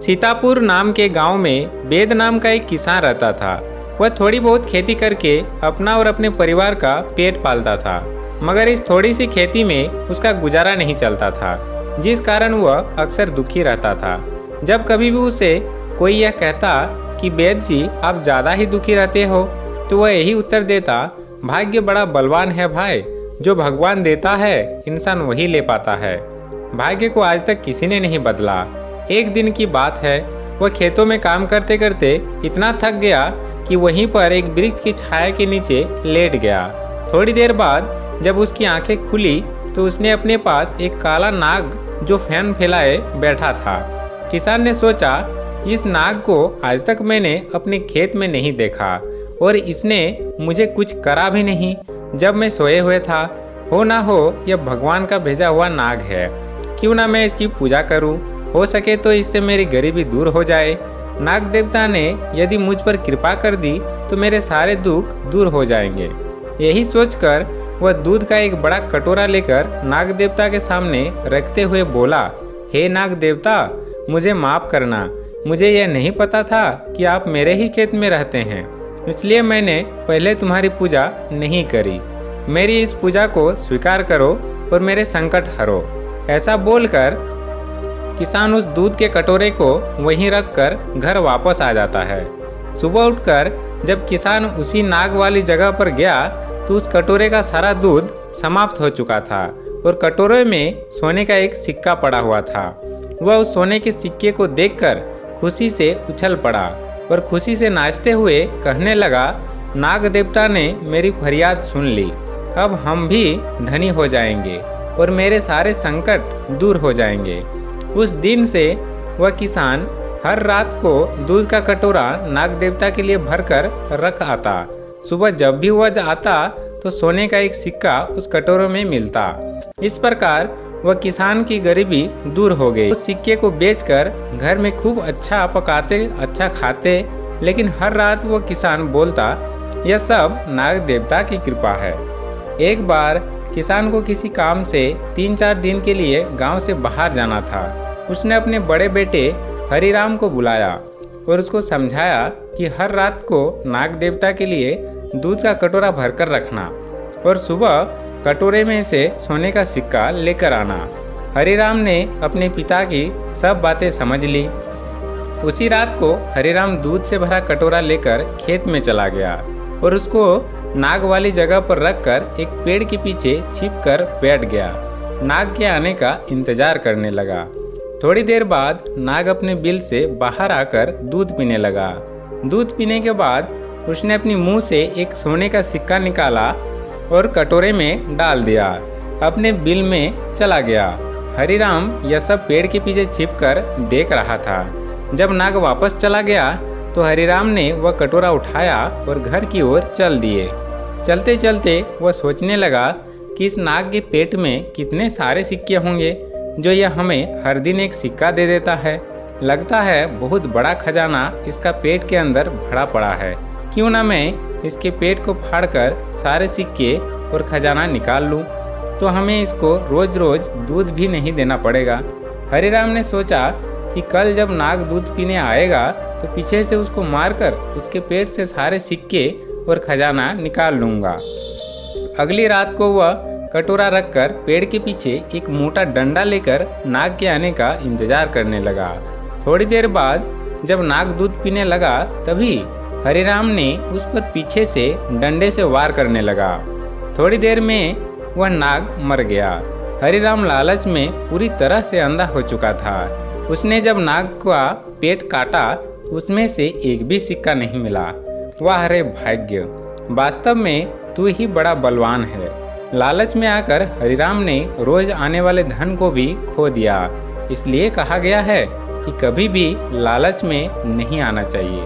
सीतापुर नाम के गांव में वेद नाम का एक किसान रहता था। वह थोड़ी बहुत खेती करके अपना और अपने परिवार का पेट पालता था, मगर इस थोड़ी सी खेती में उसका गुजारा नहीं चलता था, जिस कारण वह अक्सर दुखी रहता था। जब कभी भी उसे कोई यह कहता कि वेद जी आप ज़्यादा ही दुखी रहते हो, तो वह यही उत्तर देता, भाग्य बड़ा बलवान है भाई, जो भगवान देता है इंसान वही ले पाता है। भाग्य को आज तक किसी ने नहीं बदला। एक दिन की बात है, वह खेतों में काम करते करते इतना थक गया कि वहीं पर एक वृक्ष की छाया के नीचे लेट गया। थोड़ी देर बाद जब उसकी आंखें खुली तो उसने अपने पास एक काला नाग जो फैन फैलाए बैठा था। किसान ने सोचा, इस नाग को आज तक मैंने अपने खेत में नहीं देखा और इसने मुझे कुछ करा भी नहीं जब मैं सोए हुए था। हो ना हो यह भगवान का भेजा हुआ नाग है, क्यों ना मैं इसकी पूजा करूं, हो सके तो इससे मेरी गरीबी दूर हो जाए। नाग देवता ने यदि मुझ पर कृपा कर दी तो मेरे सारे दुख दूर हो जाएंगे। यही सोचकर वह दूध का एक बड़ा कटोरा लेकर नाग देवता के सामने रखते हुए बोला, हे नाग देवता, मुझे माफ़ करना, मुझे यह नहीं पता था कि आप मेरे ही खेत में रहते हैं, इसलिए मैंने पहले तुम्हारी पूजा नहीं करी। मेरी इस पूजा को स्वीकार करो और मेरे संकट हरो। ऐसा बोलकर किसान उस दूध के कटोरे को वहीं रखकर घर वापस आ जाता है। सुबह उठकर जब किसान उसी नाग वाली जगह पर गया तो उस कटोरे का सारा दूध समाप्त हो चुका था और कटोरे में सोने का एक सिक्का पड़ा हुआ था। वह उस सोने के सिक्के को देखकर खुशी से उछल पड़ा और खुशी से नाचते हुए कहने लगा, नाग देवता ने मेरी फरियाद सुन ली, अब हम भी धनी हो जाएंगे और मेरे सारे संकट दूर हो जाएंगे। उस दिन से वह किसान हर रात को दूध का कटोरा नाग देवता के लिए भरकर रख आता। सुबह जब भी वह आता तो सोने का एक सिक्का उस कटोरे में मिलता। इस प्रकार वह किसान की गरीबी दूर हो गई। उस सिक्के को बेचकर घर में खूब अच्छा पकाते, अच्छा खाते, लेकिन हर रात वह किसान बोलता, यह सब नाग देवता की कृपा है। एक बार किसान को किसी काम से 3-4 दिन के लिए गांव से बाहर जाना था। उसने अपने बड़े बेटे हरिराम को बुलाया और उसको समझाया कि हर रात को नाग देवता के लिए दूध का कटोरा भरकर रखना और सुबह कटोरे में से सोने का सिक्का लेकर आना। हरिराम ने अपने पिता की सब बातें समझ ली। उसी रात को हरिराम दूध से भरा कटोरा लेकर खेत में चला गया और उसको नाग वाली जगह पर रखकर एक पेड़ के पीछे छिपकर बैठ गया। नाग के आने का इंतजार करने लगा। थोड़ी देर बाद नाग अपने बिल से बाहर आकर दूध पीने लगा। दूध पीने के बाद उसने अपनी मुंह से एक सोने का सिक्का निकाला और कटोरे में डाल दिया, अपने बिल में चला गया। हरिराम यह सब पेड़ के पीछे छिपकर देख रहा था। जब नाग वापस चला गया तो हरिराम ने वह कटोरा उठाया और घर की ओर चल दिए। चलते चलते वह सोचने लगा कि इस नाग के पेट में कितने सारे सिक्के होंगे जो यह हमें हर दिन एक सिक्का दे देता है। लगता है बहुत बड़ा खजाना इसका पेट के अंदर भरा पड़ा है, क्यों ना मैं इसके पेट को फाड़कर सारे सिक्के और खजाना निकाल लूँ, तो हमें इसको रोज रोज दूध भी नहीं देना पड़ेगा। हरिराम ने सोचा कि कल जब नाग दूध पीने आएगा तो पीछे से उसको मारकर उसके पेट से सारे सिक्के और खजाना निकाल लूँगा। अगली रात को वह कटोरा रखकर पेड़ के पीछे एक मोटा डंडा लेकर नाग के आने का इंतजार करने लगा। थोड़ी देर बाद जब नाग दूध पीने लगा तभी हरिराम ने उस पर पीछे से डंडे से वार करने लगा। थोड़ी देर में वह नाग मर गया। हरिराम लालच में पूरी तरह से अंधा हो चुका था। उसने जब नाग का पेट काटा उसमें से एक भी सिक्का नहीं मिला। वाह रे भाग्य, वास्तव में तू ही बड़ा बलवान है। लालच में आकर हरिराम ने रोज आने वाले धन को भी खो दिया। इसलिए कहा गया है कि कभी भी लालच में नहीं आना चाहिए।